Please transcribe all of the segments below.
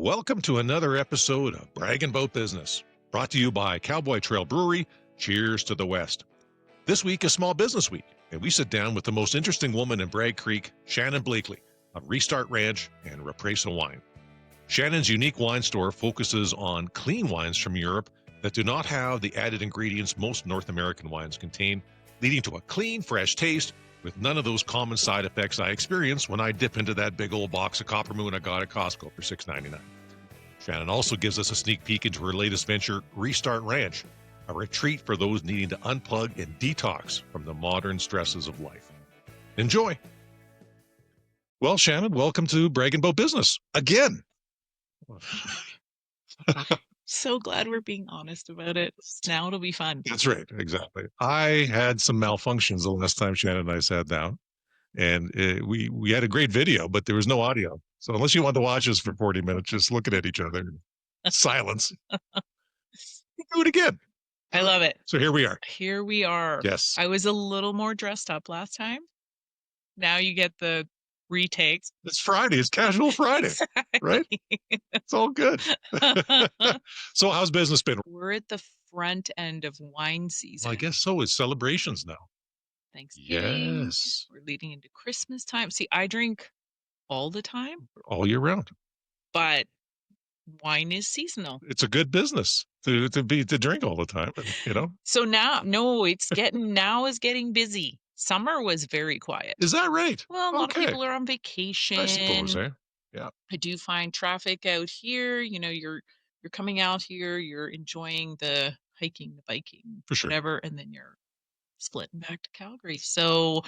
Welcome to another episode of Bragg N Bout Business, brought to you by Cowboy Trail Brewery. Cheers to the West. This week is Small Business Week, and we sit down with the most interesting woman in Bragg Creek, Shannon Blakely of Restart Ranch and Ripresa Wine. Shannon's unique wine store focuses on clean wines from Europe that do not have the added ingredients most North American wines contain, leading to a clean, fresh taste with none of those common side effects I experience when I dip into that big old box of Copper Moon I got at Costco for $6.99. Shannon also gives us a sneak peek into her latest venture, Restart Ranch, a retreat for those needing to unplug and detox from the modern stresses of life. Enjoy. Well, Shannon, welcome to Bragg N Bout Business again. So glad we're being honest about it. Now it'll be fun. That's right. Exactly. I had some malfunctions the last time Shannon and I sat down, and we had a great video, but there was no audio. So unless you want to watch us for 40 minutes, just looking at each other, silence. Do it again. I love it. So here we are. Here we are. Yes. I was a little more dressed up last time. Now you get the retakes. It's Friday. It's casual Friday, right? It's all good. So how's business been? We're at the front end of wine season. Well, I guess so. It's celebrations now. Thanksgiving. Yes. We're leading into Christmas time. See, I drink all the time, All year round. but wine is seasonal. It's a good business to drink all the time, you know? So now, now is getting busy. Summer was very quiet. Is that right? Well, a lot of people are on vacation. I suppose, eh? Yeah. I do find traffic out here. You know, you're coming out here, you're enjoying the hiking, the biking, For sure. whatever, and then you're splitting back to Calgary. So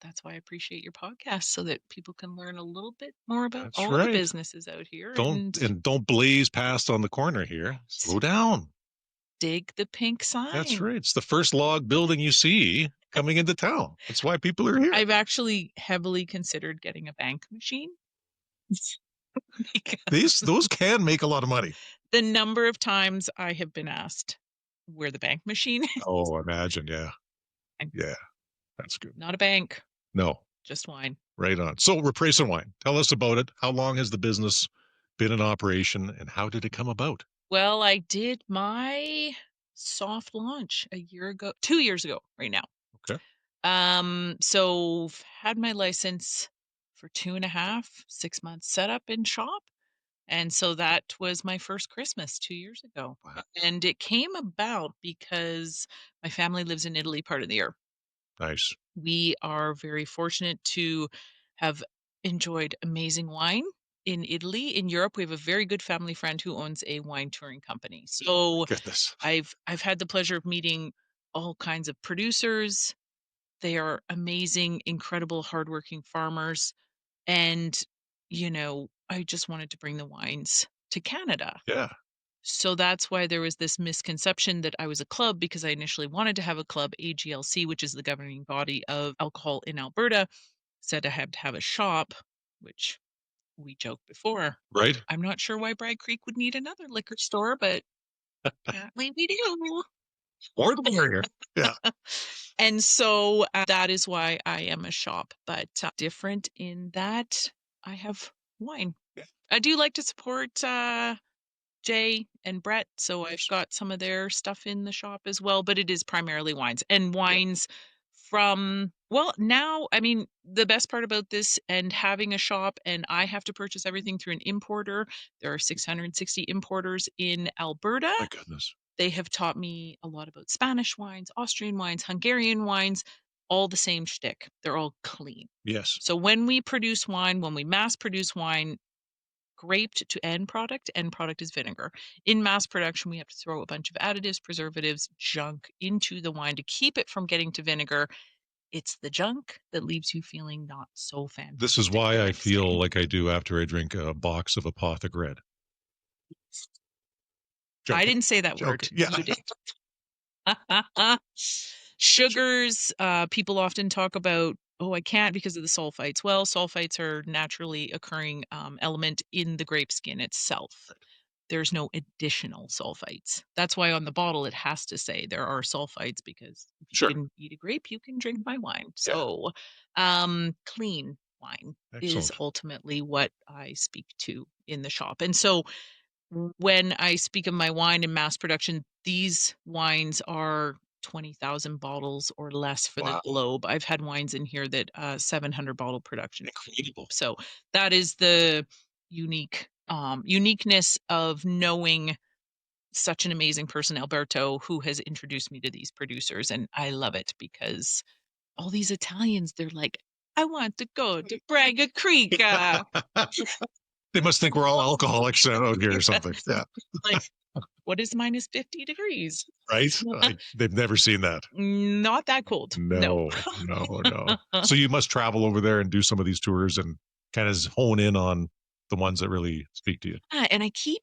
that's why I appreciate your podcast, so that people can learn a little bit more about That's all right. the businesses out here. Don't blaze past on the corner here. Slow down. Dig the pink sign. That's right. It's the first log building you see coming into town. That's why people are here. I've actually heavily considered getting a bank machine. Those can make a lot of money. The number of times I have been asked where the bank machine is. Oh, imagine. Yeah. Yeah. That's good. Not a bank. No. Just wine. Right on. So Ripresa Wine, tell us about it. How long has the business been in operation and how did it come about? Well, I did my soft launch 2 years ago right now. Okay. So had my license for 2.5, 6 months set up in shop. And so that was my first Christmas 2 years ago. Wow. And it came about because my family lives in Italy part of the year. Nice. We are very fortunate to have enjoyed amazing wine in Italy. In Europe, we have a very good family friend who owns a wine touring company. So Goodness. I've had the pleasure of meeting all kinds of producers. They are amazing, incredible, hardworking farmers. And, you know, I just wanted to bring the wines to Canada. Yeah. So that's why there was this misconception that I was a club, because I initially wanted to have a club. AGLC, which is the governing body of alcohol in Alberta, said I had to have a shop, which we joked before. Right. I'm not sure why Bragg Creek would need another liquor store, but apparently we do. More the merrier. Yeah. And so that is why I am a shop, but different in that I have wine. Yeah. I do like to support Jay and Brett, so I've got some of their stuff in the shop as well, but it is primarily wines. And wines from, well, now, I mean, the best part about this and having a shop, and I have to purchase everything through an importer. There are 660 importers in Alberta. My goodness. They have taught me a lot about Spanish wines, Austrian wines, Hungarian wines, all the same shtick. They're all clean. Yes. So when we produce wine, when we mass produce wine, graped to end product is vinegar. In mass production, we have to throw a bunch of additives, preservatives, junk into the wine to keep it from getting to vinegar. It's the junk that leaves you feeling not so fantastic. This is why I feel like I do after I drink a box of Apothic Red. Joking. I didn't say that word. Yeah. You did. Sugars, people often talk about, oh, I can't because of the sulfites. Well, sulfites are naturally occurring element in the grape skin itself. There's no additional sulfites. That's why on the bottle it has to say there are sulfites, because if you can eat a grape, you can drink my wine. So clean wine is Excellent. ultimately what I speak to in the shop. And so when I speak of my wine in mass production, these wines are 20,000 bottles or less for the Wow. globe. I've had wines in here that 700 bottle production. Incredible. So that is the uniqueness of knowing such an amazing person, Alberto, who has introduced me to these producers. And I love it because all these Italians, they're like, I want to go to Bragg Creek. They must think we're all alcoholics out here or something. Yeah. Like, what is minus 50 degrees? Right? They've never seen that. Not that cold. No. No, no, no. So you must travel over there and do some of these tours and kind of hone in on the ones that really speak to you. And I keep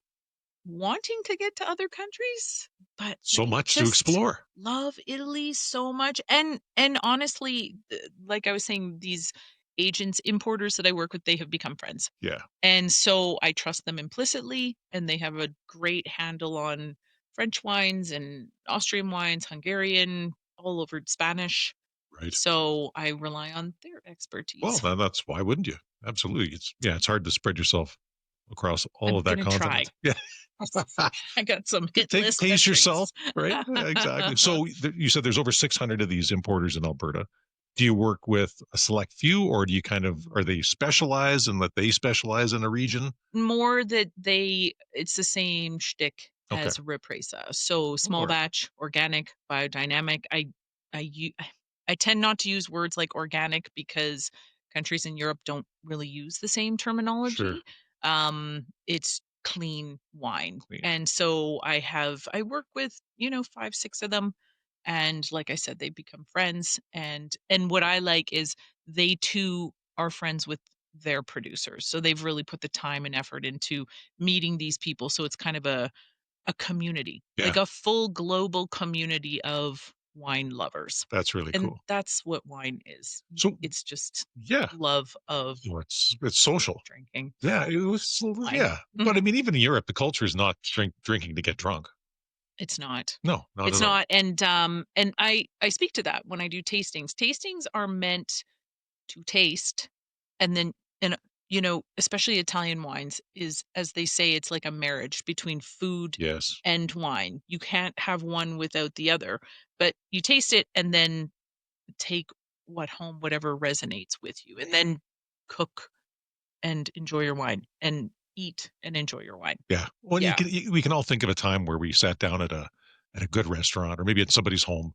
wanting to get to other countries, but So I much to just explore. love Italy so much. And honestly, like I was saying, these agents, importers that I work with, they have become friends. Yeah, And so I trust them implicitly, and they have a great handle on French wines and Austrian wines, Hungarian, all over Spanish. right. So I rely on their Well, expertise. then that's why wouldn't you? Absolutely. It's hard to spread yourself across all I'm of that gonna try. continent. Yeah. I got some hit Take list pace yourself, countries. right? Yeah, exactly. So you said there's over 600 of these importers in Alberta. Do you work with a select few, or do you kind of are they specialized and that they specialize in a region? More that it's the same shtick Okay. as Ripresa. So All small right. batch, organic, biodynamic. I tend not to use words like organic because countries in Europe don't really use the same Sure. terminology. It's clean wine. Clean. And so I work with, 5, 6 of them. And like I said, they become friends. And what I like is they too are friends with their producers. So they've really put the time and effort into meeting these people. So it's kind of a community, Yeah, like a full global community of wine lovers. that's really And cool. that's what wine is. So It's just yeah, love of well, it's social. drinking Yeah, it was wine. yeah. Mhm. But I mean, even in Europe, the culture is not drinking to get drunk. It's not. No, not It's at all. not. And I speak to that when I do tastings. Tastings are meant to taste and then and especially Italian wines is, as they say, it's like a marriage between food Yes. and wine. You can't have one without the other, but you taste it and then take whatever resonates with you, and then cook and enjoy your wine and eat and enjoy your wine. Yeah. Well, Yeah. we can all think of a time where we sat down at a good restaurant or maybe at somebody's home,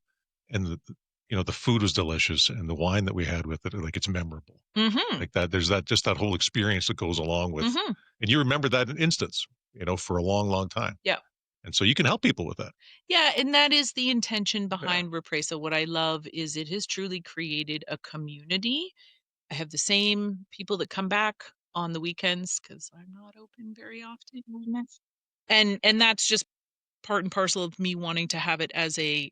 and the food was delicious and the wine that we had with it, like it's memorable. Mhm. Like that, there's that whole experience that goes along with, Mhm. and you remember that instance, for a long, long time. Yeah. And so you can help people with that. Yeah, and that is the intention Yeah. behind Represa. What I love is it has truly created a community. I have the same people that come back on the weekends because I'm not open very often. And that's just part and parcel of me wanting to have it as a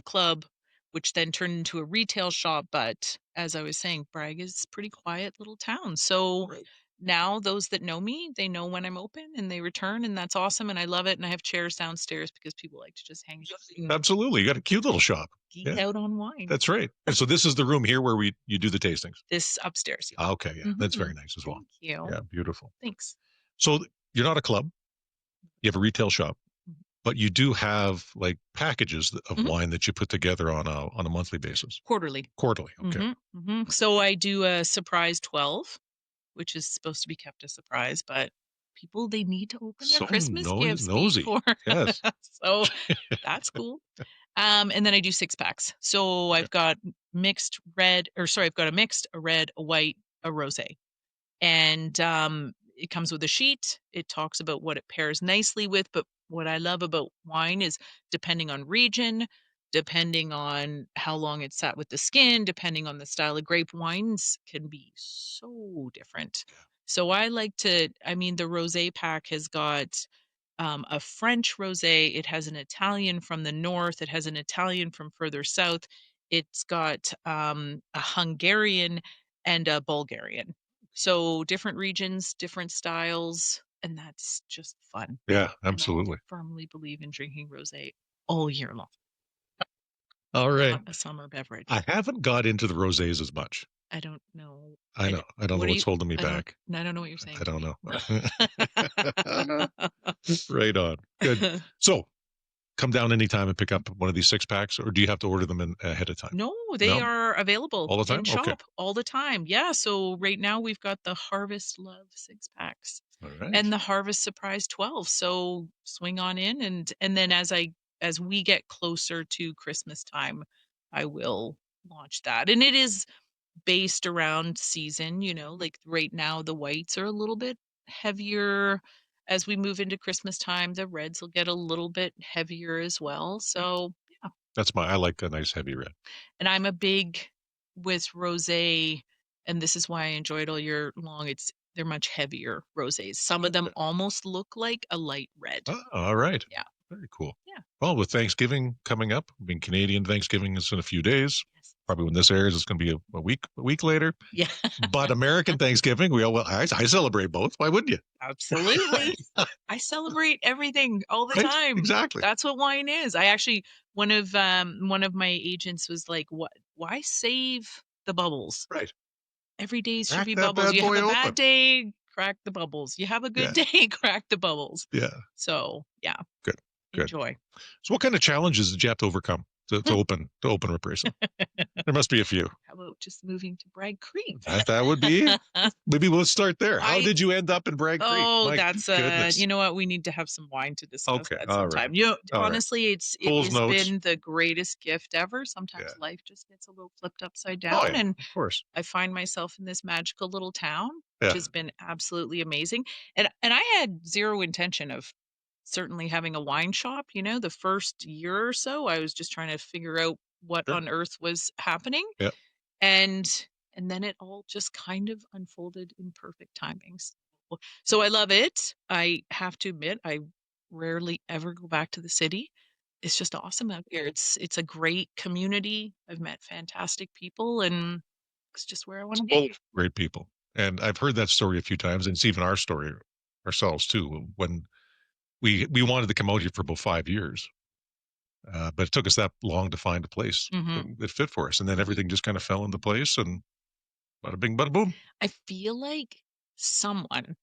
club, which then turned into a retail shop. But as I was saying, Bragg is a pretty quiet little town. So Right. now those that know me, they know when I'm open and they return, and that's awesome. And I love it. And I have chairs downstairs because people like to just hang out and Absolutely. You got a cute little shop. geek Yeah, out on wine. that's right. And so this is the room here where you do the tastings. This upstairs, Ah, okay, yeah, yeah. that's very nice as well. Thank you. Yeah, beautiful. Thanks. So you're not a club, you have a retail shop, Mhm. but you do have like packages of Mhm. wine that you put together on a monthly basis. Quarterly. Quarterly, okay. So I do a surprise 12, which is supposed to be kept a surprise, but people, they need to open their So Christmas gifts nosy. before. Yes. So that's cool. And then I do 6 packs. So Okay. I've got mixed red, or sorry, I've got a mixed, a red, a white, a rosé. And it comes with a sheet. It talks about what it pairs nicely with. But what I love about wine is depending on region, depending on how long it's sat with the skin, depending on the style of grape, wines can be so different. So I like to, I mean, the rosé pack has got a French rosé. It has an Italian from the north. It has an Italian from further south. It's got a Hungarian and a Bulgarian. So different regions, different styles, and that's just fun. Yeah, And I absolutely. firmly believe in drinking rosé all year long, All right. not a summer beverage. I haven't got into the rosés as much. I don't know. I know. I don't know What do what's you holding me I don't back. I don't know what you're saying I to don't me. know. Right on. Good. So come down anytime and pick up one of these six packs, or do you have to order them in ahead of time? No, they No? are available All the in time? Okay. shop all the time. Yeah, so right now we've got the Harvest Love 6 packs All right. and the Harvest Surprise 12. So swing on in and then as we get closer to Christmas time, I will launch that. And it is based around season, like right now the whites are a little bit heavier. As we move into Christmas time, the reds will get a little bit heavier as well. So, yeah. I like a nice heavy red. And I'm a big with rosé, and this is why I enjoy it all year long. They're much heavier rosés. Some of them almost look like a light red. Oh, all right. Yeah. Very cool. Yeah. Well, with Thanksgiving coming up, I mean, Canadian Thanksgiving is in a few days. Yes. Probably when this airs, it's going to be a week later. Yeah. But American Thanksgiving, I celebrate both. Why wouldn't you? Absolutely. I celebrate everything all the Right? time. Exactly. That's what wine is. I actually one of my agents was like, "What? Why save the bubbles? Right. Every day should Crack be that bubbles. bad You have boy a bad open. day, crack the bubbles. You have a good Yeah. day, crack the bubbles." Yeah. So, yeah, Good. Good. enjoy. So what kind of challenges did you have to overcome to open Ripresa? There must be a few. How about just moving to Bragg Creek? That would be maybe we'll start there. How I did you end up in Bragg Creek? Oh, My that's goodness. you know what? We need to have some wine to discuss Okay. that All right. sometime. All right. Honestly, it Fool's has notes. been the greatest gift ever. Yeah. Sometimes life just gets a little flipped upside Oh down, yeah. and Of course. I find myself in this magical little town, which Yeah. has been absolutely amazing. And I had zero intention of certainly having a wine shop. The first year or so, I was just trying to figure out what Sure. on earth was happening, Yeah. and and then it all just kind of unfolded in perfect timings. So I love it. I have to admit, I rarely ever go back to the city. It's just awesome out here. It's a great community. I've met fantastic people, and it's just where I want to Well, be. great people. And I've heard that story a few times, and it's even our story ourselves too. When we wanted to come out here for about 5 years, but it took us that long to find a place Hmm. that fit for us, and then everything just kind of fell into place, and bada bing, bada boom. I feel like someone,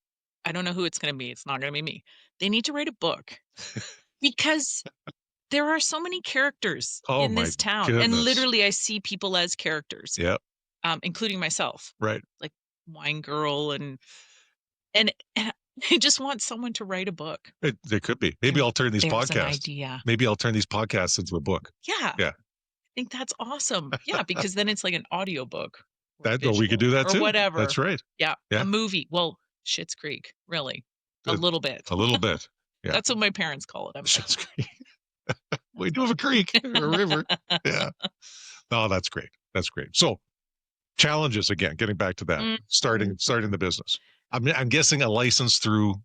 I don't know who it's going to be. It's not going to be me. They need to write a book because there are so many characters Oh in my this town, and goodness. literally I see people as characters, Yeah. including myself, Right. like Wine Girl, and I just want someone to write a book. They could be. Maybe There I'll turn these there's an podcasts. idea. Maybe I'll turn these podcasts into a book. Yeah, Yeah. I think that's awesome. Yeah, because then it's like an audiobook or Or we could visual do that or too. whatever. That's right. Yeah, a Yeah. movie. Well, Schitt's Creek, really, a A, little bit. a little bit. Yeah. That's what my parents call it. I'm like, Shit's Creek. We that's do have a creek or a river. Yeah. Oh, that's great. That's great. So challenges again, getting back to that, Mm, starting the business. I'm guessing a license through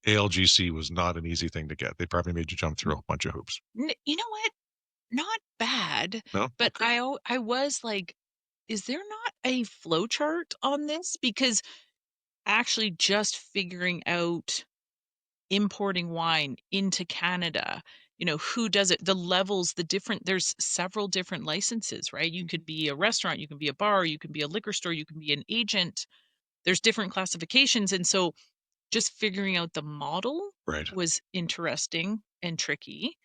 ALGC was not an easy thing to get. They probably made you jump through a bunch of hoops. you know what? Not bad, No? but Okay. I was like, is there not a flow chart on this? Because actually just figuring out importing wine into Canada, who does it, the levels, there's several different licenses, right? You could be a restaurant, you can be a bar, you can be a liquor store, you can be an agent. There's different classifications. And so just figuring out the model Right. was interesting and tricky.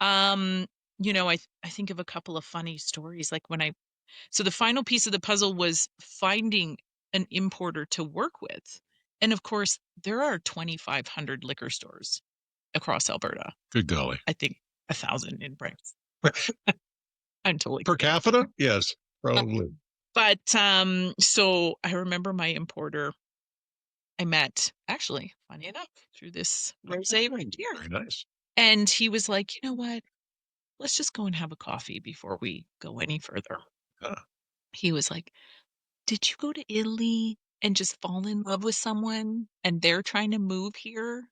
Um, I think of a couple of funny stories. Like so the final piece of the puzzle was finding an importer to work with. And of course, there are 2,500 liquor stores across Alberta. Good golly. I think 1,000 in Briggs. I'm totally Per kidding. capita? Yes, probably. But so I remember my importer I met actually, funny enough, through this rosé right here. Very nice. And he was like, you know what? Let's just go and have a coffee before we go any further. Ah, He was like, did you go to Italy and just fall in love with someone and they're trying to move here?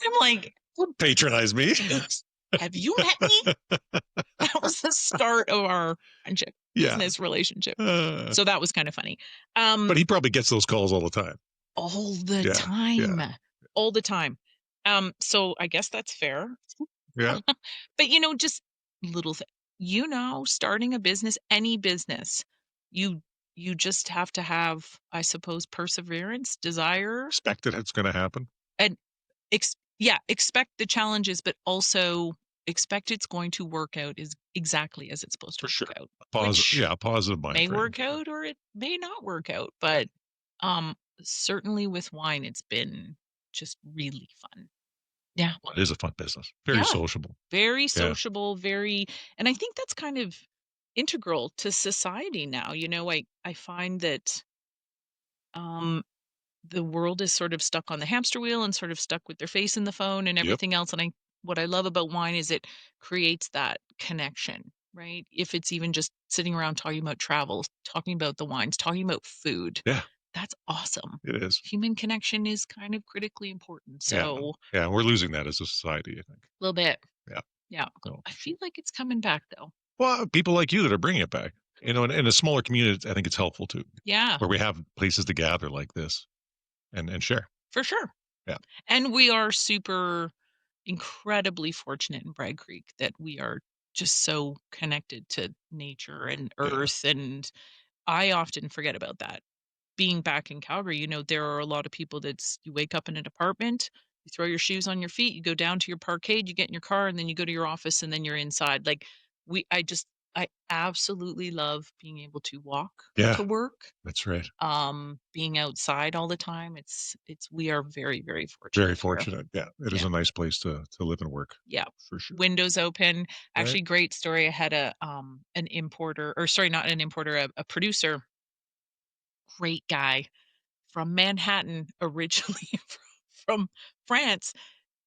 I'm like, don't patronize me. have you met me? That was the start of our friendship, Yeah. business relationship. So that was kind of funny. But he probably gets those calls all the time. All the Yeah. time. Yeah. All the time. So I guess that's fair. Yeah. But just little starting a business, any business, you you just have to have, I suppose, perseverance, desire, Expect that it's going to happen and yeah, expect the challenges, but also expect it's going to work out is exactly as it's supposed to for sure. work out, Yeah, which a positive mind may frame. work out or it may not work out. But certainly with wine, it's been just really fun. Yeah. Well, it is a fun business. Very Yeah. sociable. Very Yeah. sociable, very, and I think that's kind of integral to society now. I find that um the world is sort of stuck on the hamster wheel and sort of stuck with their face in the phone and Yep. everything else. And what I love about wine is it creates that connection, right? If it's even just sitting around talking about travel, talking about the wines, talking about food, Yeah, that's awesome. it is. Human connection is kind of critically important. Yeah. So Yeah. We're losing that as a society, I think. a little bit. Yeah. Yeah. So, I feel like it's coming back though. well, people like you that are bringing it back, in a smaller community, I think it's helpful too, Yeah, where we have places to gather like this and share. for sure. Yeah. And we are super incredibly fortunate in Bragg Creek that we are just so connected to nature and Yeah. earth. And I often forget about that. Being back in Calgary, there are a lot of people you wake up in an apartment, you throw your shoes on your feet, you go down to your parkade, you get in your car, and then you go to your office and then you're inside. Like I absolutely love being able to walk Yeah. to work, That's right. being outside all the time. We are very, very Very fortunate here. fortunate. Yeah. It is Yeah. a nice place to live and work Yeah. for sure. Windows open. Right. Actually, great story. I had an importer, or sorry, not an importer, a producer, great guy from Manhattan, originally from France,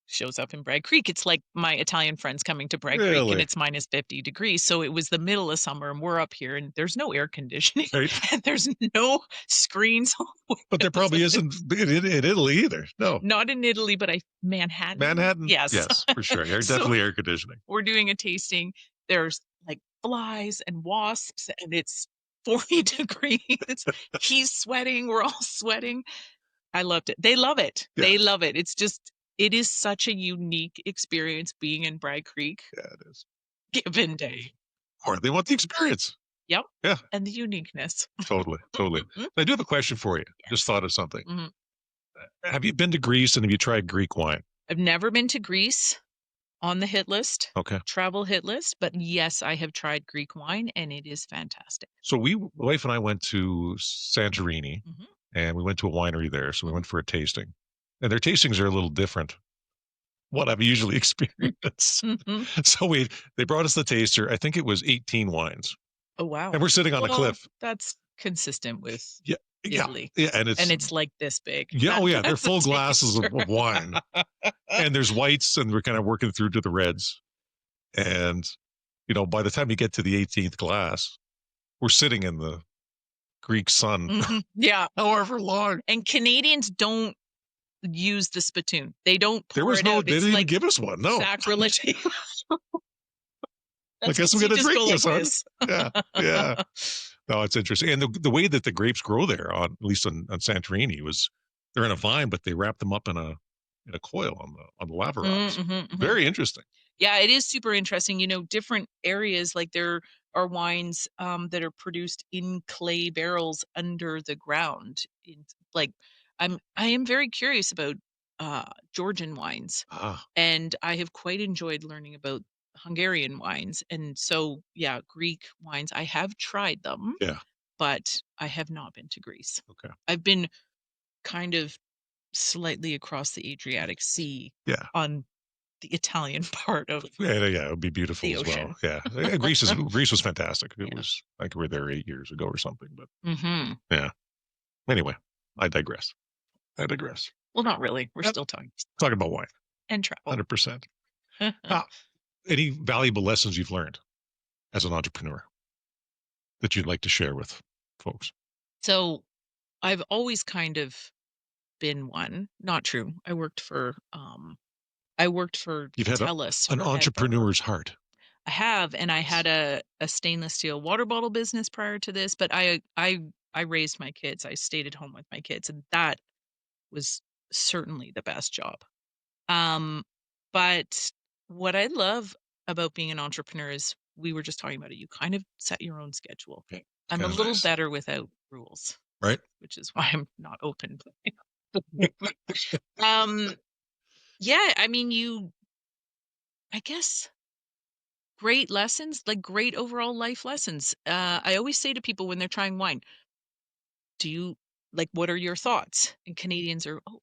shows up in Bragg Creek. It's like my Italian friends coming to Bragg Creek and Really? it's minus 50 degrees. So it was the middle of summer and we're up here and there's no air conditioning Right. and there's no screens on But there windows. probably isn't in Italy either. No. Not in Italy, but Manhattan. Manhattan? Yes. Yes, for sure. So Definitely air conditioning. we're doing a tasting. There's like flies and wasps, and it's 40 degrees. He's sweating. We're all sweating. I loved it. They love it. Yeah. They love it. It is such a unique experience being in Bragg Creek, Yeah, it is. given day. Or they want the experience. Yep. Yeah, And the uniqueness. totally. Totally. I do have a question for you. Just Yes. thought of something. Mhm. Have you been to Greece and have you tried Greek wine? I've never been to Greece, on the hit list, Okay. travel hit list, but yes, I have tried Greek wine and it is fantastic. So my wife and I went to Santorini Mhm. and we went to a winery there. So we Mhm. went for a tasting. And their tastings are a little different what I've usually experienced. Mhm. So they brought us the taster. I think it was 18 wines. Oh, wow. And we're sitting on a Well, cliff. that's consistent with Yeah. Yeah. Italy, Yeah. And and it's like this big. yeah, oh yeah, they're That's a full glasses taster. of wine. And there's whites and we're kind of working through to the reds. And by the time you get to the 18th glass, we're sitting in the Greek sun, Mhm. Yeah, however long. and Canadians don't use the spittoon. They don't There pour was it out. they It's didn't even like give us one. No. sacrilege. I That's guess I'm you going to just drink go like this one. this. Yeah. Yeah. No, it's interesting. And the way that the grapes grow there, at least on Santorini, was they're in a vine, but they wrap them up in a coil on the lava rocks. Mhm, mhm. Very interesting. Yeah, it is super interesting. Different areas, like there are wines that are produced in clay barrels under the ground. Like I am very curious about Georgian wines, Ah, and I have quite enjoyed learning about Hungarian wines. And so, yeah, Greek wines, I have tried them, yeah. but I have not been to Greece. Okay. I've been kind of slightly across the Adriatic Sea Yeah. on the Italian part of Yeah, yeah, it would be beautiful the as well. ocean. Yeah, Greece was fantastic. It Yeah. was like we were there 8 years ago or something. But Mhm. yeah. Anyway, I digress. I digress. Well, not really. We're Yep. still talking Talking about wine, and travel. 100%. Any valuable lessons you've learned as an entrepreneur that you'd like to share with folks? So, I've always kind of been one. Not true. I worked for You've had TELUS an forever. entrepreneur's heart. I have, and I Yes. had a stainless steel water bottle business prior to this, but I raised my kids. I stayed at home with my kids, and that was certainly the best job. Um, but what I love about being an entrepreneur is we were just talking about it. You kind of set your own schedule. Okay. It's I'm a kind of little nice. better without rules, Right. which is why I'm not open. um, yeah, I mean, I guess great lessons, like great overall life lessons. I always say to people when they're trying wine, do you like, what are your thoughts? And Canadians are, oh,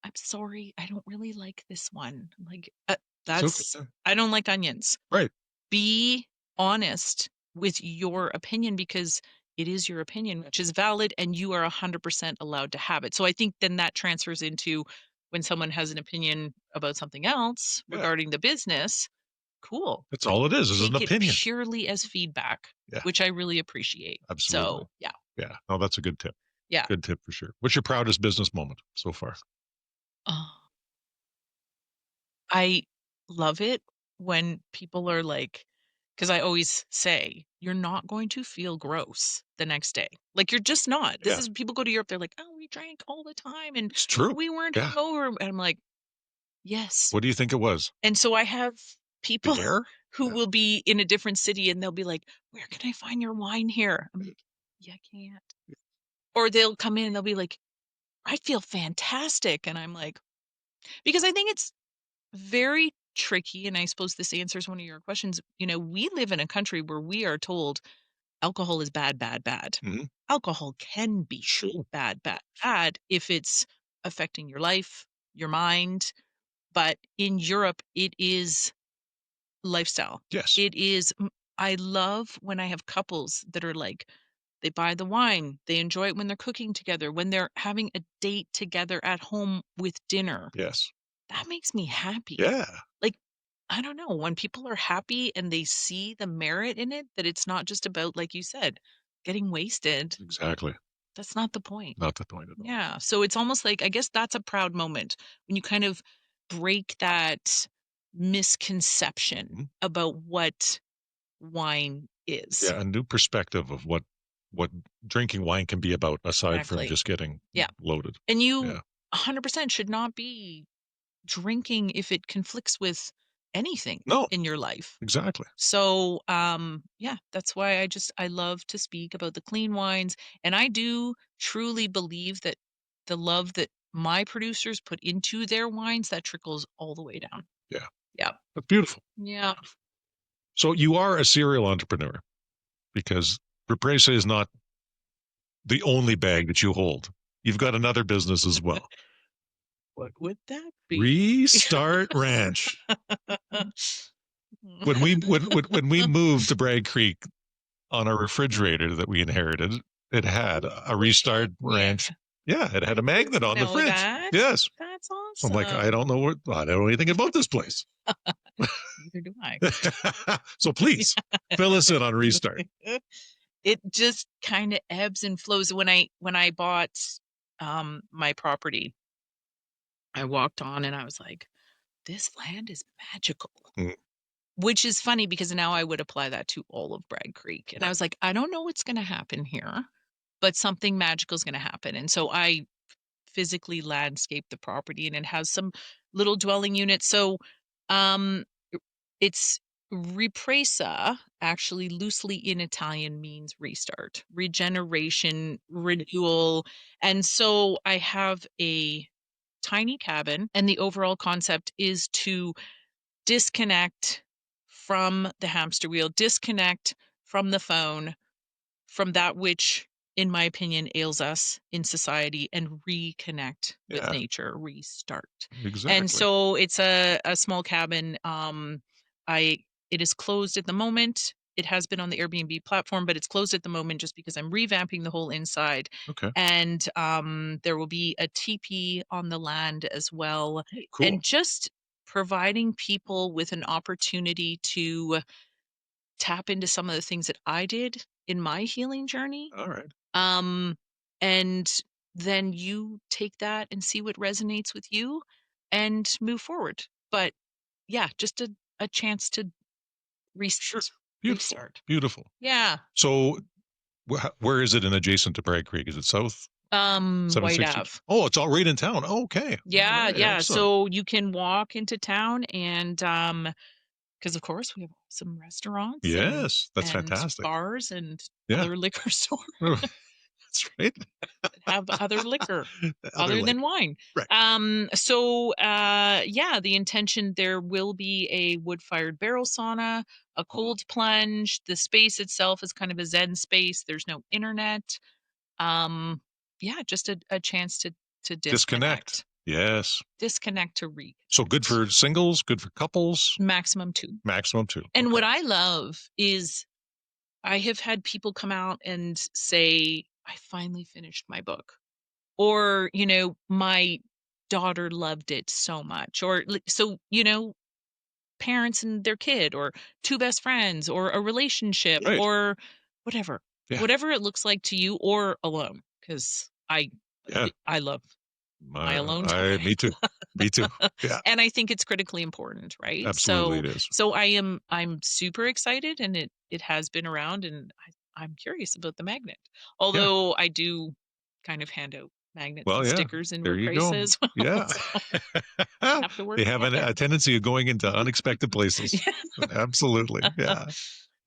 I'm sorry, I don't really like this one. I'm like, It's okay. that's, I don't like onions. Right. Be honest with your opinion because it is your opinion, which is valid, and you are 100% allowed to have it. So I think then that transfers into when someone has an opinion about something else Yeah. regarding the business. Cool. That's all it is an Take it opinion. purely as feedback, Yeah. which I really appreciate. Absolutely. So, yeah. Yeah. No, that's a good tip. Yeah. Good tip for sure. What's your proudest business moment so far? Oh, I love it when people are like, because I always say, you're not going to feel gross the next day. Like, you're just not. This Yeah. is people go to Europe, they're like, oh, we drank all the time and It's true. we weren't Yeah. hungover. And I'm like, yes. What do you think it was? And so I have The people air? who Yeah. will be in a different city and they'll be like, where can I find your wine here? I'm like, yeah, I can't. Or they'll come in and they'll be like, I feel fantastic. And I'm like, because I think it's very tricky. And I suppose this answers one of your questions. You know, we live in a country where we are told alcohol is bad, bad, bad. Mhm. Alcohol can be Sure. bad, bad, bad if it's affecting your life, your mind. But in Europe, it is lifestyle. Yes. It is, I love when I have couples that are like, they buy the wine, they enjoy it when they're cooking together, when they're having a date together at home with dinner. Yes. That makes me happy. Yeah. Like, I don't know, when people are happy and they see the merit in it, that it's not just about, like you said, getting wasted. Exactly. That's not the point. Not the point at all. Yeah. So it's almost like, I guess that's a proud moment when you kind of break that misconception Mhm. about what wine is. Yeah, a new perspective of what drinking wine can be about aside from Exactly. just getting Yeah. loaded. And you Yeah. 100% should not be drinking if it conflicts with anything No, in your life. exactly. So, yeah, that's why I love to speak about the clean wines, and I do truly believe that the love that my producers put into their wines, that trickles all the way down. Yeah. Yeah. That's beautiful. Yeah. So you are a serial entrepreneur because Ripresa is not the only bag that you hold. You've got another business as well. What would that be? Restart Ranch. When we moved to Bragg Creek on a refrigerator that we inherited, it had a Restart Yeah. Ranch. Yeah, it had a I magnet didn't on the know fridge. that. Yes. That's So I'm like, I awesome. don't know I don't know anything about this place. Neither do I. So please fill us in on Restart. It just kinda ebbs and flows. When I bought, my property, I walked on and I was like, "This land is magical." Mm, Which is funny because now I would apply that to all of Bragg Creek, and I was like, "I don't know what's gonna happen here, but something magical is gonna happen." And so I physically landscape the property and it has some little dwelling units. So um it's ripresa, actually loosely in Italian means restart, regeneration, renewal. And so I have a tiny cabin and the overall concept is to disconnect from the hamster wheel, disconnect from the phone, from that which, in my opinion, ails us in society and reconnect with yeah, nature, restart. And exactly. so it's a small cabin. I it is closed at the moment. It has been on the Airbnb platform, but it's closed at the moment just because I'm revamping the whole inside. Okay. And there will be a teepee on the land as well. Cool. And just providing people with an opportunity to tap into some of the things that I did in my healing journey. All right. Um, and then you take that and see what resonates with you and move forward. But yeah, just a chance to Sure. reset, Beautiful. restart. Beautiful. Yeah. So where is it in adjacent to Bragg Creek? Is it south? White 760? Ave. Oh, it's all right in town. Oh, okay. All Yeah, right. yeah. Excellent. So you can walk into town and because of course we have some restaurants Yes, that's and fantastic. bars and Yeah. other liquor stores. That's right. have other liquor Other other like than wine. right. Yeah, the intention there will be a wood-fired barrel sauna, a Oh, cold plunge. The space itself is kind of a zen space. There's no internet. Um, yeah, just a chance to disconnect. disconnect. Yes. Disconnect to So good reconnect. for singles, good for couples, Maximum 2. maximum 2. And Okay. what I love is I have had people come out and say, "I finally finished my book." Or, "My daughter loved it so much." Or so, parents and their kid, or two best friends, or a relationship, Right. or whatever. Yeah. Whatever it looks like to you, or alone, because Yeah. I love my alone I time. me too. Me too. Yeah. And I think it's critically important, right? Absolutely So it is. so I'm super excited, and it has been around, and I'm curious about the magnet. Yeah. Although I do kind of hand out magnets Well, and yeah. stickers in There you go. Ripresa as well. Yeah. So have to work They to have get there. a tendency of going into unexpected places. Yeah. Absolutely. Yeah.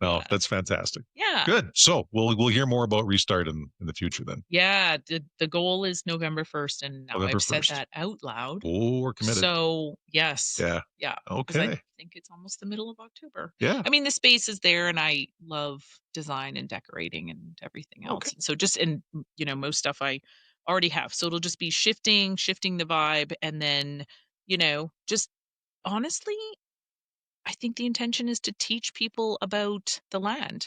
No, Yeah. that's fantastic. Yeah. Good. So we'll hear more about Restart in the future then. Yeah. The goal is November 1st, and now November I've said 1st. that out loud. Oh, we're committed. So, yes. Yeah. Yeah, because I Okay. think it's almost the middle of October. Yeah. I mean, the space is there, and I love design and decorating and everything Okay. else. So just most stuff I already have. So it'll just be shifting the vibe, and then, just honestly, I think the intention is to teach people about the land.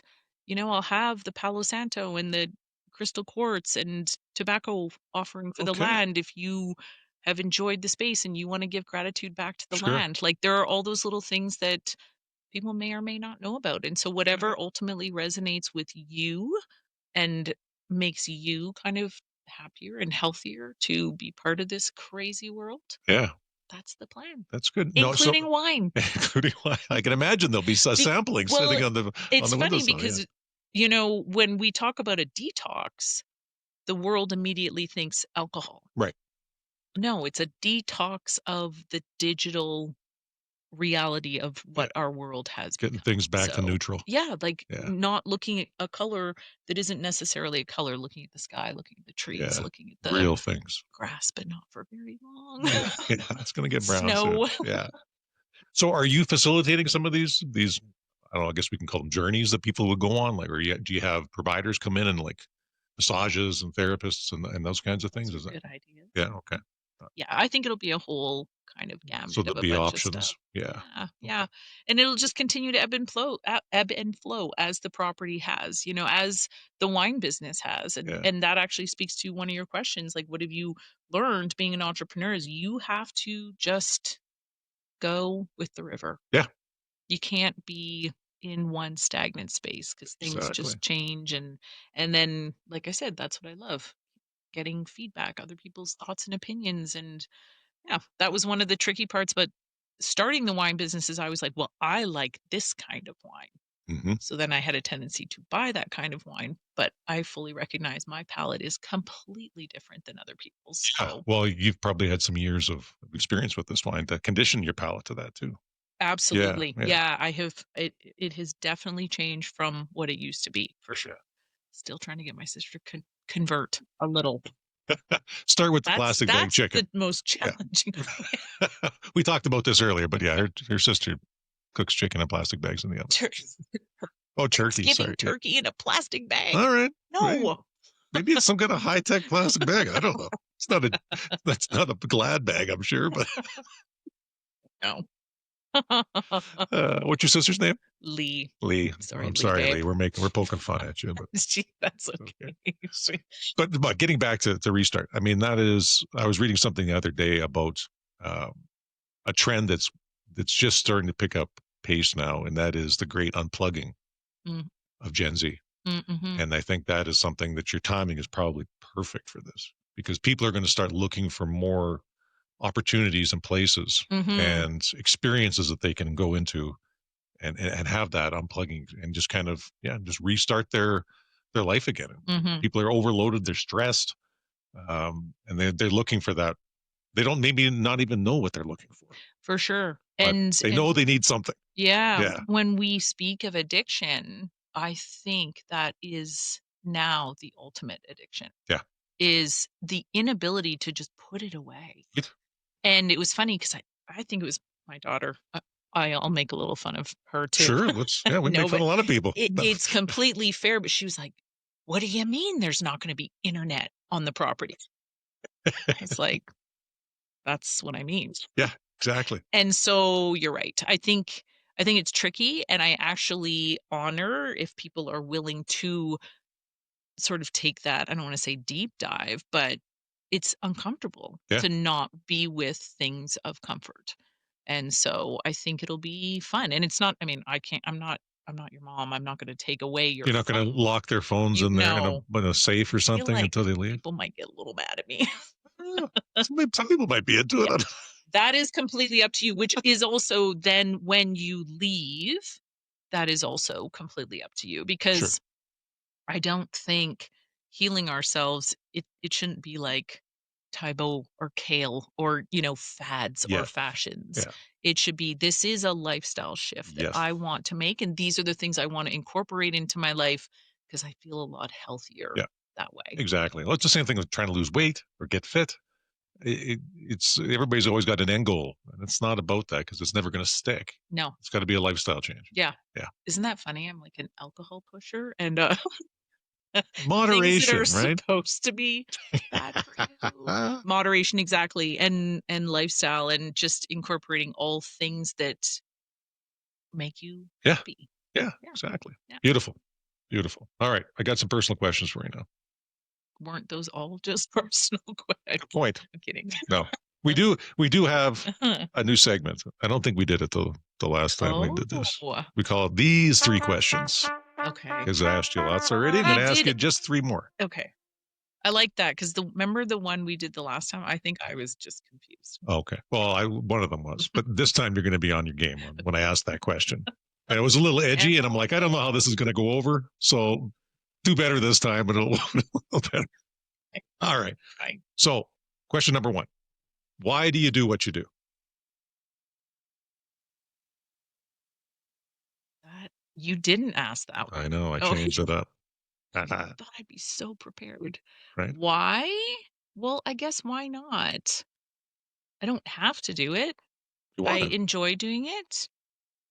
I'll have the Palo Santo and the crystal quartz and tobacco offering for the Okay. land if you have enjoyed the space and you want to give gratitude back to the Sure. land. Like, there are all those little things that people may or may not know about. And so whatever Okay. ultimately resonates with you and makes you kind of happier and healthier to be part of this crazy world, Yeah. that's the plan, That's good. No, so including wine. including I can imagine there'll be Be sampling well, sitting on it's the funny windowsill. Yeah. because, when we talk about a detox, the world immediately thinks alcohol. Right. No, it's a detox of the digital reality of Yeah. what our world has Getting become. things back to So, neutral. yeah, like, Yeah. not looking at a color that isn't necessarily a color, looking at the sky, looking at the trees, Yeah. looking at the Real things. grass, but not for very long. Yeah. Yeah. It's gonna get brown soon. Snow. Yeah. So are you facilitating some of these I don't know, I guess we can call them journeys that people would go on? Like, do you have providers come in and like massages and therapists and those kinds of Those things? are Is that good ideas. yeah, okay. Yeah, I think it'll be a whole kind of So gambit there'll of a be bunch of stuff. options. Yeah. Yeah, Okay. yeah, and it'll just continue to ebb and flow as the property has, as the wine business has, and Yeah. and that actually speaks to one of your questions, like, what have you learned being an entrepreneur? Is you have to just go with the river. Yeah. You can't be in one stagnant space because things Exactly. just change, and then, like I said, that's what I love, getting feedback, other people's thoughts and opinions, and yeah, that was one of the tricky parts, but starting the wine business is I was like, "Well, I like this kind of wine." Hmm. So then I had a tendency to buy that kind of wine, but I fully recognize my palate is completely different than other people's. Yeah. So, Well, you've probably had some years of experience with this wine that conditioned your palate to that too. Yeah. absolutely. Yeah. Yeah, it has definitely changed from what it used to be, for Yeah. sure. Still trying to get my sister to convert a little. Start with the That's plastic bag that's chicken. the most Yeah. challenging. We talked about this earlier, but yeah, her sister cooks chicken in plastic bags in the oven. Tur Oh, turkey. Thanksgiving Sorry. Yeah. turkey in a plastic bag. All right. Maybe, No. maybe it's some kind of high tech plastic bag. I don't know. It's not a. That's not a Glad bag, I'm sure. But No. what's your sister's name? Lee. Lee. Sorry, I'm Lee, sorry, babe. Lee. We're poking fun at you, but That's okay. okay. Sweet. But getting back to restart. I mean, that is. I was reading something the other day about um, a trend that's just starting to pick up pace now, and that is the great unplugging Mm, of Gen Z. mhm, And I think that is something that your timing is probably perfect for this because people are going to start looking for more opportunities and places mhm, and experiences that they can go into and have that unplugging and just kind of yeah just restart their life again. mhm. People are overloaded, they're stressed, and they're looking for that. They don't maybe not even know what they're looking for, For sure. but they And know they need something. yeah, Yeah, when we speak of addiction, I think that is now the ultimate addiction. Yeah. Is the inability to just put it away. It- And it was funny because I think it was my daughter. I'll make a little fun of her too. Sure. Yeah, we make No, fun but of a lot of people. it's completely fair. But she was like, "What do you mean there's not going to be internet on the property?" It's like, that's what I mean. Yeah, exactly. And so you're right. I think it's tricky, and I actually honor if people are willing to sort of take that, I don't want to say deep dive, but it's uncomfortable Yeah. to not be with things of comfort. And so I think it'll be fun. And it's not, I mean, I'm not your mom. I'm not going to take away your You're not going to phone. lock their phones You in there know, in a safe or I feel something like until they leave. people might get a little mad at me. Some people might be into Yeah. it. That is completely up to you, which is also then when you leave, that is also completely up to you Sure. because I don't think healing ourselves, it shouldn't be like Tybo or kale or, fads or Yeah. fashions. Yeah. It should be, this is a lifestyle shift that Yes. I want to make. And these are the things I want to incorporate into my life because I feel a lot healthier Yeah. that way. Exactly. Well, it's the same thing with trying to lose weight or get fit. It's everybody's always got an end goal, and it's not about that because it's never going to stick. No. It's got to be a lifestyle change. Yeah. Yeah. Isn't that funny? I'm like an alcohol pusher and things that Moderation, are right? supposed to be bad for you. Moderation, exactly. And lifestyle and just incorporating all things that make you Yeah. happy. Yeah, Yeah. exactly. Yeah. Beautiful. Beautiful. All right. I got some personal questions for you now. Weren't those all just personal questions? Good point. I'm kidding. No. We do have a new segment. I don't think we did it the last time we did this. Oh, We call it These Three Questions. okay. Because I asked you lots already. I'm going to ask you just three more. Okay. I like that because remember the one we did the last time? I think I was just confused. Okay. Well, one of them was, but this time you're going to be on your game when I asked that question. And it was a little edgy, and I'm like, I don't know how this is going to go over, so do better this time, and it'll a little better. All right. Fine. So, question number one: why do you do what you do? You didn't ask that one. I know. I changed it up. I thought I'd be so prepared. Right. Why? Well, I guess why not? I don't have to do it. I enjoy doing it.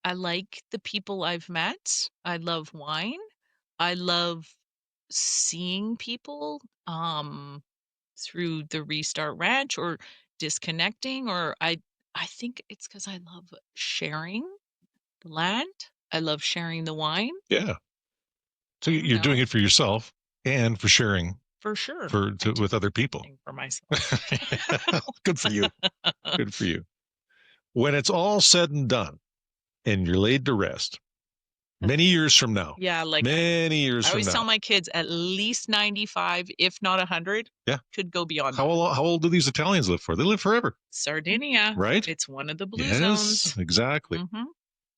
I like the people I've met. I love wine. I love seeing people through the Restart Ranch or disconnecting or I think it's because I love sharing the land. I love sharing the wine. Yeah. So you're doing it for yourself and for sharing for sure with other people. For myself. Good for you. Good for you. When it's all said and done and you're laid to rest, many years from now. Yeah, like many years I from always now. tell my kids at least 95, if not 100. Yeah. Could go beyond How old do these Italians live for? They live forever. Sardinia. Right? It's one of the blue yes, zones. Exactly. Mm-hmm.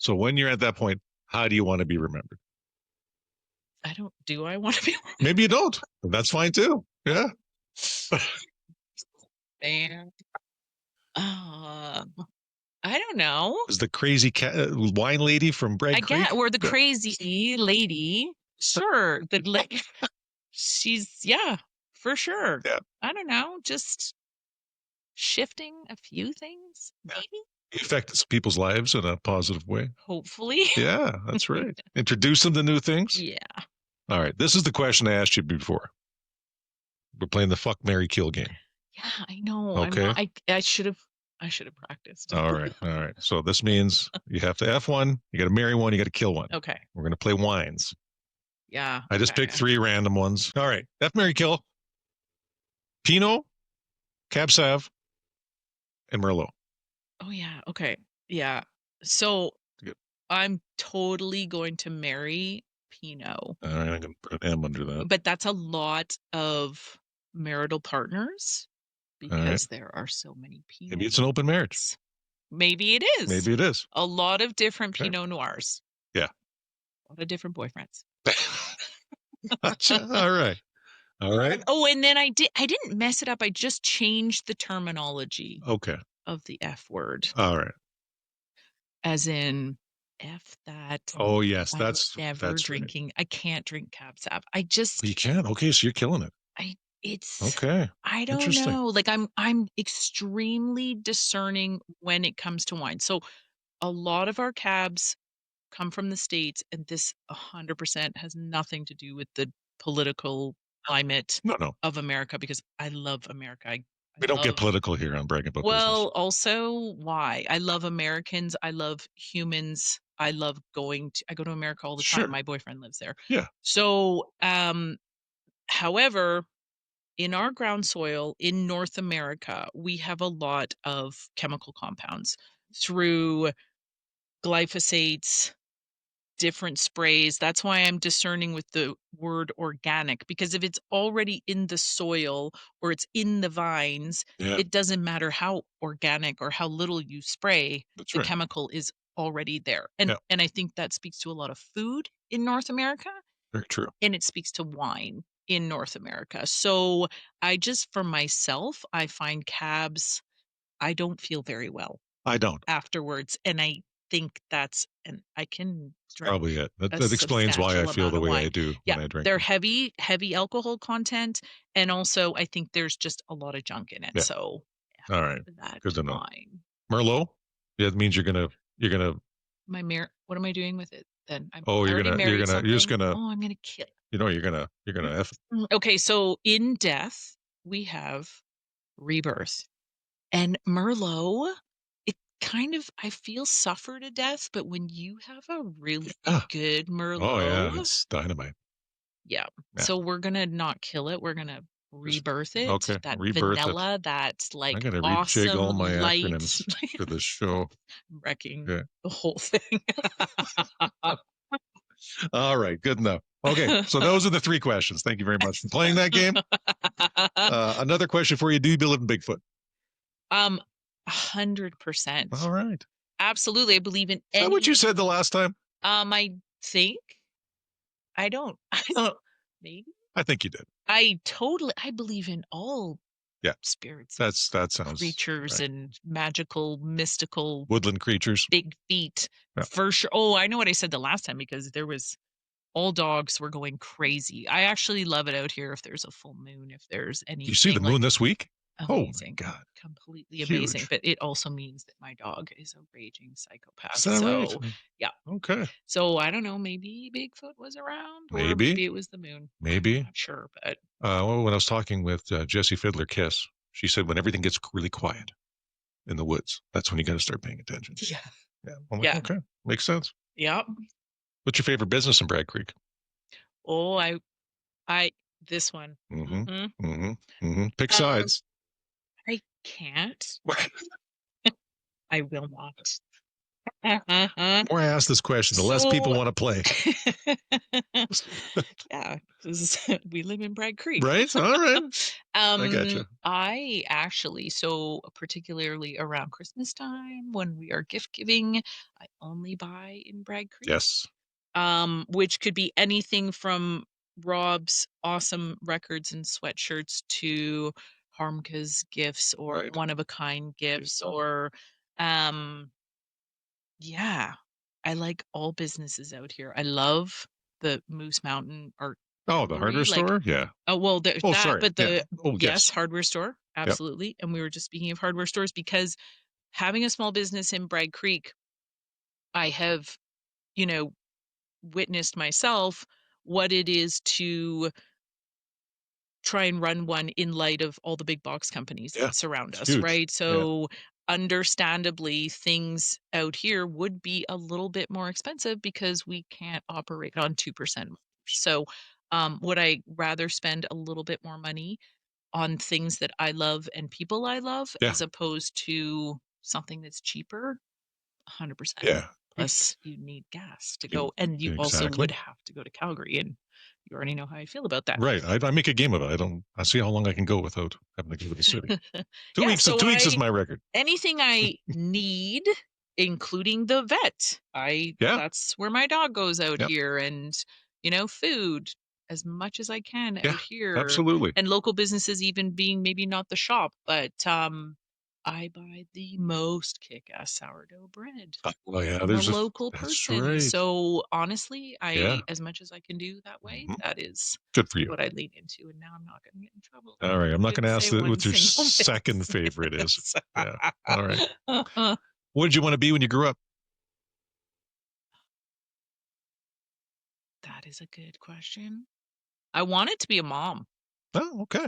So when you're at that point, how do you want to be remembered? Do I want to be remembered? Maybe you don't. That's fine too. Yeah. And I don't know. Is the crazy wine lady from Bragg Creek? Or the crazy lady. Sure. She's, for sure. Yeah. I don't know. Just shifting a few things, maybe. You affect people's lives in a positive way. Hopefully. Yeah, that's right. Introduce them to new things. Yeah. All right. This is the question I asked you before. We're playing the fuck, marry, kill game. Yeah, I know. Okay. I should have practiced. All right. So this means you have to F one, you got to marry one, you got to kill one. Okay. We're going to play wines. Yeah. I just picked three random ones. All right. F, marry, kill. Pinot, Cab Sav, and Merlot. Oh, yeah. Okay. Yeah. So Good. I'm totally going to marry Pinot. All right. I'm going to put an M under that. But that's a lot of marital partners because there are so many Pinot. Maybe it's an open marriage. Maybe it is. Maybe it is. A lot of different Pinot Noirs. Yeah. A lot of different boyfriends. All right. All right. Oh, and then I didn't mess it up. I just changed the terminology. Okay. Of the F word. All right. As in F that. Oh, yes, I'm never that's right. drinking. I can't drink Cab Sav. You can? Okay, so you're killing it. I it's Okay, I don't interesting. know. Like I'm extremely discerning when it comes to wine. So a lot of our cabs come from the States, and this 100% has nothing to do with the political climate No, no, of America because I love America. I we don't get love political here on Bragging About Business. well, also why? I love Americans. I love humans. I go to America all the time. Sure. My boyfriend lives there. Yeah. So, however, in our ground soil in North America, we have a lot of chemical compounds through glyphosates, different sprays. That's why I'm discerning with the word organic, because if it's already in the soil or it's in the vines, Yeah, it doesn't matter how organic or how little you spray, that's the right. chemical is already there. Yeah, And I think that speaks to a lot of food in North America, very true. and it speaks to wine in North America. So I just for myself, I find cabs, I don't feel very well I don't. afterwards, and I think that's and I can It's drink probably it. That a that explains why I substantial feel amount the of way I wine. do Yeah, when I drink they're them. heavy alcohol content, and also I think there's just a lot of junk in it, Yeah. so All right. Good that's to know. fine. Merlot? Yeah, it means you're gonna What am I doing with it then? oh, I you're already gonna you're married gonna you're just something? gonna Oh, I'm gonna kill you're gonna F Okay, so in death, we have rebirth. And Merlot, it kind of I feel suffer to death, but when you have a really yeah. good Oh yeah, Merlot, it's dynamite. yeah. Yeah. So we're gonna not kill it. We're gonna Just rebirth it. okay. That Rebirth it. vanilla, that I like gotta rejig awesome all my light acronyms for this show. wrecking Yeah. the whole thing. All right, good enough. Okay, so those are the three questions. Thank you very much for playing that game. Another question for you: do you believe in Bigfoot? 100%. All right. Absolutely. I believe in Is that what you any said the last time? I think I don't I don't maybe I think you did. I believe in all Yeah, spirits and that sounds creatures right. and magical, mystical, Woodland creatures. big feet Yeah. for sure. Oh, I know what I said the last time because there was all dogs were going crazy. I actually love it out here if there's a full moon, if there's Do you see the anything like moon this week? Oh my amazing, God, completely amazing. huge. But it also means that my dog is a raging Is psychopath. that right? So, yeah. Okay, So I don't know, maybe Bigfoot was around or maybe, maybe it was the moon. I'm maybe. not sure, but Well, when I was talking with Jesse Fiddler Kiss, she said when everything gets really quiet in the woods, that's when you got to start paying attention. yeah. Yeah, I'm like, Yeah. okay, makes sense. Yep. What's your favorite business in Bragg Creek? Oh, I this one. Mm-hmm. hmm Mm-hmm. Mm-hmm. Pick Um, sides. I can't. The I will not. more I ask this question, the less people So, want to play. yeah, 'cause we live in Bragg Creek. Right? All right. I got you. I actually, so particularly around Christmas time when we are gift giving, I only buy in Bragg Creek. Yes. Which could be anything from Rob's awesome records and sweatshirts to Harmka's gifts or Right. one of a kind There you gifts go. or yeah, I like all businesses out here. I love the Moose Mountain Art Oh, the hardware Gallery. Like, store? Yeah. oh well, there's Oh, that, sorry. but Yeah. the Oh, yes, yes. hardware store, Yep. absolutely. And we were just speaking of hardware stores because having a small business in Bragg Creek, I have, you know, witnessed myself what it is to try and run one in light of all the big box companies Yeah. that surround It's us, huge. right? Yeah. So understandably, things out here would be a little bit more expensive because we can't operate on 2% margin. So would I rather spend a little bit more money on things that I love and people I love Yeah. as opposed to something that's cheaper? 100%. Yeah. Plus, you need gas to You go, and you also would exactly. have to go to Calgary, and you already know how I feel about that. Right. I make a game of it. I see how long I can go without having to go to the city. Two Yeah, weeks. so 2 weeks is my record. anything I need, including the vet, Yeah. that's where my dog goes out Yep. here, and food as much as I can Yeah. out here, Absolutely. and local businesses even being maybe not the shop, but I buy the most kick-ass sourdough bread Oh, yeah, from a local that's person. right. So honestly, Yeah. as much as I can do that way, Mhm. that is Good for you. what I lean into. And now I'm not going to get in trouble. All right. I'm not going Didn't to say ask one what your single second favorite is. business. Yeah. All right. What did you want to be when you grew up? That is a good question. I wanted to be a mom. Oh, okay.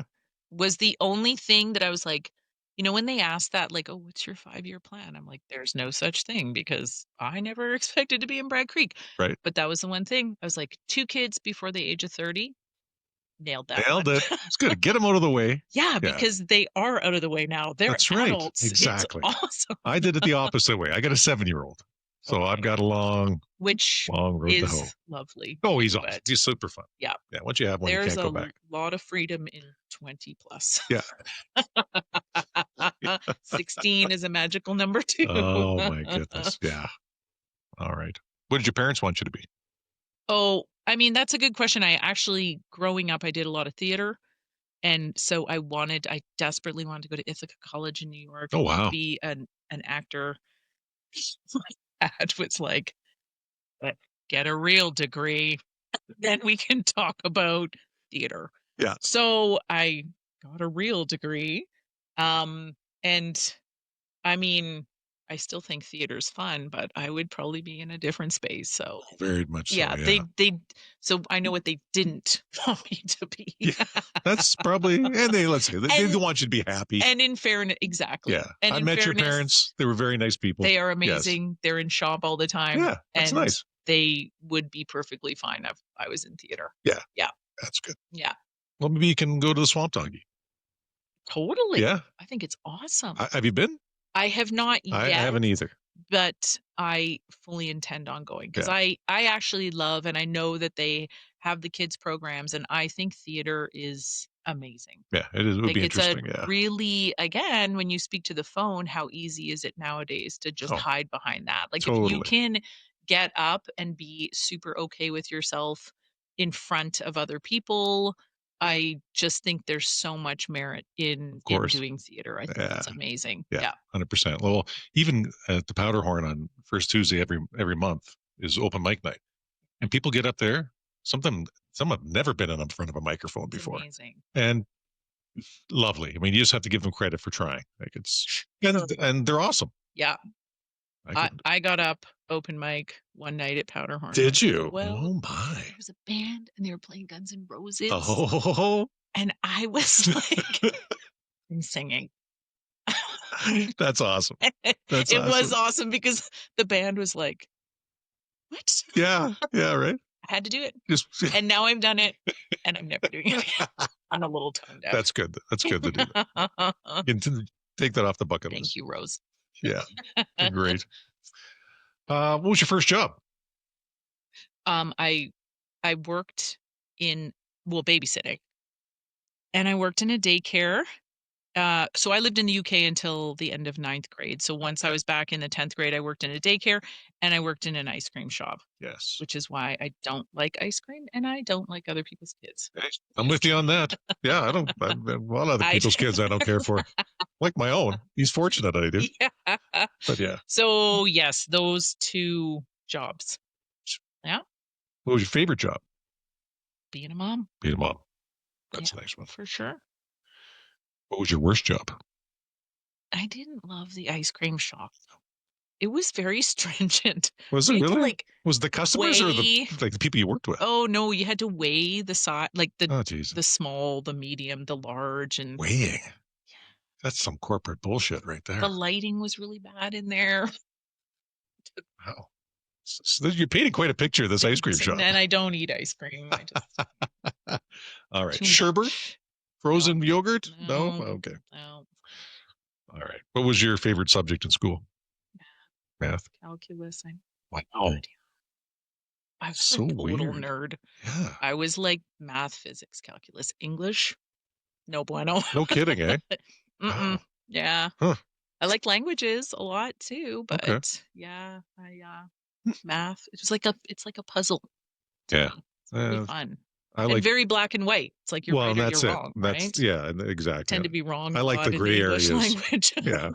Was the only thing that I was like, when they asked that, like, "Oh, what's your 5-year plan?" I'm like, "There's no such thing because I never expected to be in Bragg Creek." Right. But that was the one thing. I was like, 2 kids before the age of 30, nailed that Nailed one. it. It's good. Get them out of the way. Yeah, Yeah. because they are out of the way now. They're That's right. adults. It's Exactly. awesome. I did it the opposite way. I got a 7-year-old. So I've Okay. got a long, Which long road to hoe. is lovely Oh, too, he's awesome. but He's super fun. yeah, Yeah. Once you have one, you there's can't go a back. lot of freedom in 20 plus. Yeah. 16 is a magical number too. Oh, my goodness. Yeah. All right. What did your parents want you to be? Oh, I mean, that's a good question. I actually, growing up, I did a lot of theater. And so I desperately wanted to go to Ithaca College in New York Oh, and wow. be an actor. My dad was like, get a real degree, then we can talk about theater. Yeah. So I got a real degree. Um, and I mean, I still think theater's fun, but I would probably be in a different space. So Very much so. yeah, Yeah. so I know what they didn't want me to be. Yeah. That's probably, and let's say, they And want you to be happy. and in fairness, exactly. Yeah. And I in met your fairness, parents. They were very nice people. they are Yes. amazing. They're in shop all the time, Yeah. That's and nice. they would be perfectly fine if I was in theater. Yeah. Yeah, That's good. yeah, Well, maybe you can go to the Swamp Doggy. totally. Yeah. I think it's awesome. Have you been? I have not I yet, haven't either. but I fully intend on going because Yeah. I actually love, and I know that they have the kids programs, and I think theater is amazing. Yeah. It would Like be it's a interesting. Yeah. really, again, when you speak to the phone, how easy is it nowadays to just Oh, hide behind that? Like if you totally. can get up and be super okay with yourself in front of other people, I just think there's so much merit Of in course. doing theater. I think Yeah. it's amazing. Yeah. Yeah. 100%. Well, even at the Powderhorn on first Tuesday every month is open mic night. And people get up there. Some have never been in front of a microphone It's before. amazing. And lovely. I mean, you just have to give them credit for trying. Like and they're awesome. Yeah. I could, I got up open mic one night at Powderhorn. And I did was like, you? well, Oh my. there was a band and they were playing Guns N' Roses. Oh, And I was like, and singing. that's awesome. That's It was awesome. awesome because the band was like, "What?" Yeah. Yeah. Right. I had to do it. Just And now I've done it and I'm never doing it again. I'm a little tone deaf. that's good. That's good to do that. You can take that off the bucket Thank list. you, Rose. Yeah. Great. What was your first job? I worked in, well, babysitting, and I worked in a daycare. So I lived in the UK until the end of ninth grade. So once I was back in the 10th grade, I worked in a daycare and I worked in an ice cream shop, Yes. which is why I don't like ice cream and I don't like other people's kids. I'm with you on that. Yeah, I don't. A lot of other I people's kids I don't care for. Like my own. He's fortunate I do. yeah. But yeah. So yes, those two jobs. Yeah, What was your favorite job? being a mom. Being a mom. That's Yeah, a nice one. for sure. What was your worst job? I didn't love the ice cream shop. It was very stringent. Was We it had to really? like Was it the customers or weigh. the people you worked with? Oh no, you had to weigh the size, like Oh, geez. the small, the medium, the large, and Weighing. That's some corporate bullshit right there. the lighting was really bad in there. Wow. So you're painting quite a picture of this ice cream shop. And I don't eat ice cream. I just All right. too Sherbet? much. Frozen yogurt? No? No. Okay. No. All right. What was your favorite subject in school? Math. Calculus. I'm Wow. I was So a total weird. nerd. Yeah. I was like math, physics, calculus, English. No bueno. No kidding, eh? Mm-mm. Wow. Yeah. Huh. I like languages a lot too, but Okay. yeah, math. It's like a puzzle. to Yeah. me. It's really fun. I And like, very black and white. It's like you're well, right and or you're that's it. wrong, That's, right? yeah, exactly. Tend to be wrong I a like the lot in the gray English areas. language. Yeah.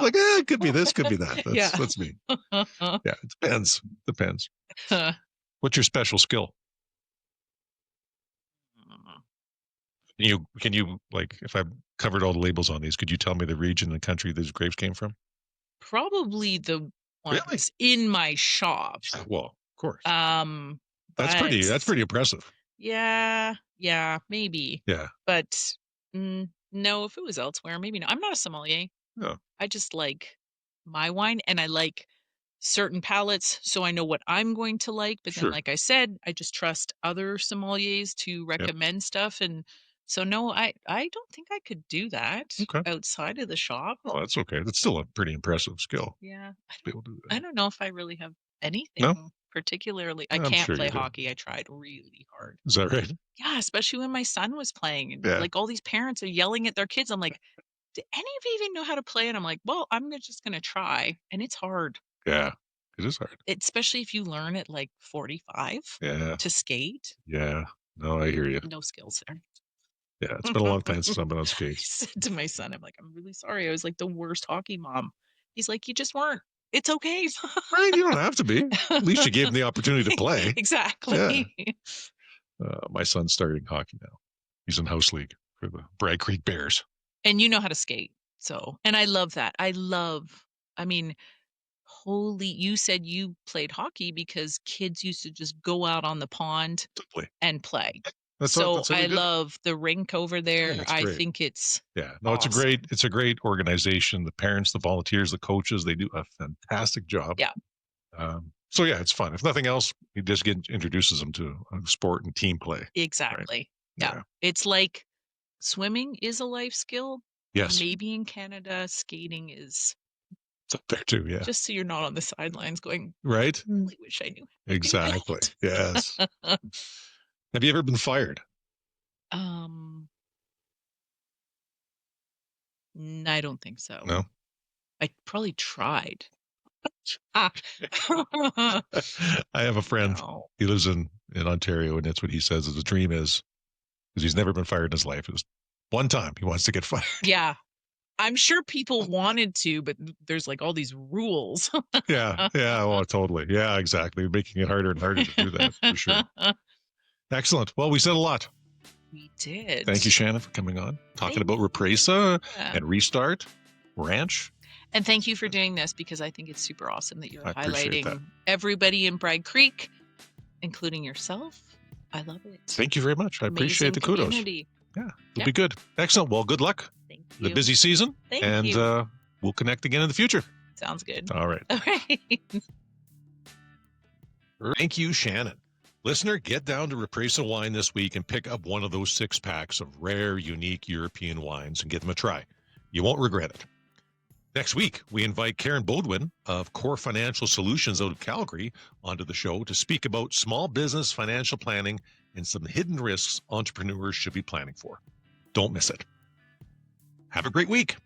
Like, it could be this, could be that. Yeah. That's me. Yeah, it depends. Depends. What's your special skill? Can you like, if I've covered all the labels on these, could you tell me the region and country these grapes came from? Probably the Really? ones in my shop. Well, of course. That's But pretty impressive. yeah, maybe. Yeah. But no, if it was elsewhere, maybe not. I'm not a sommelier. No. I just like my wine and I like certain palettes so I know what I'm going to like. But then, Sure. like I said, I just trust other sommeliers to Yep. recommend stuff. And so, no, I don't think I could do that Okay. outside of the shop. Oh, that's okay. That's still a pretty impressive skill. Yeah. To be able to do I that. don't know if I really have anything No? particularly. I I'm can't sure play you do. hockey. I tried really hard. Is that right? Yeah, especially when my son was playing and Yeah. like all these parents are yelling at their kids. I'm like, do any of you even know how to play? And I'm like, well, just gonna try. And it's hard. Yeah. It is hard. Especially if you learn at like 45 Yeah. to skate. Yeah. No, I hear you. No skills there. Yeah. It's been a long time since I've been on I skates. said to my son, I'm like, I'm really sorry. I was like the worst hockey mom. He's like, you just weren't. It's okay. Right. You don't have to be. At least you gave him the opportunity to play. Exactly. Yeah. My son's starting hockey now. He's in house league for the Bragg Creek Bears. And you know how to skate. So, and I love that. I mean, you said you played hockey because kids used to just go out on the pond Simply. and play. That's So how we I did it. love the rink over there. Yeah, it's I great. think it's Yeah. No, awesome. it's a great organization. The parents, the volunteers, the coaches, they do a fantastic job. Yeah. So yeah, it's fun. If nothing else, he just introduces them to sport and team play. Exactly. Right? Yeah. It's like swimming is a life skill. Yes. Maybe in Canada, skating is It's up there too. Yeah. just so you're not on the sidelines going, Right. I really wish I knew. How to do Exactly. that." Yes. Have you ever been fired? I don't think so. No. I probably tried. I have a friend. No. He lives in Ontario, and that's what he says his dream is, because he's never been fired in his life. It was one time he wants to get fired. Yeah. I'm sure people wanted to, but there's like all these rules. Yeah. Oh, totally. Yeah, exactly. Making it harder and harder to do that for sure. Excellent. Well, we said a lot. We did. Thank you, Shannon, for coming on, talking about Ripresa and Restart Ranch. And thank you for doing this because I think it's super awesome that you're appreciate highlighting that. everybody in Bragg Creek, including yourself. I love it. Thank you very much. I appreciate the kudos. Community. Yeah, it'll be good. Excellent. Well, good luck. Thank you. The busy season. Thank and you. We'll connect again in the future. Sounds good. All right. All right. Thank you, Shannon. Listener, get down to Ripresa Wine this week and pick up one of those 6-packs of rare, unique European wines and give them a try. You won't regret it. Next week, we invite Karen Bodwin of Core Financial Solutions out of Calgary onto the show to speak about small business financial planning and some hidden risks entrepreneurs should be planning for. Don't miss it. Have a great week.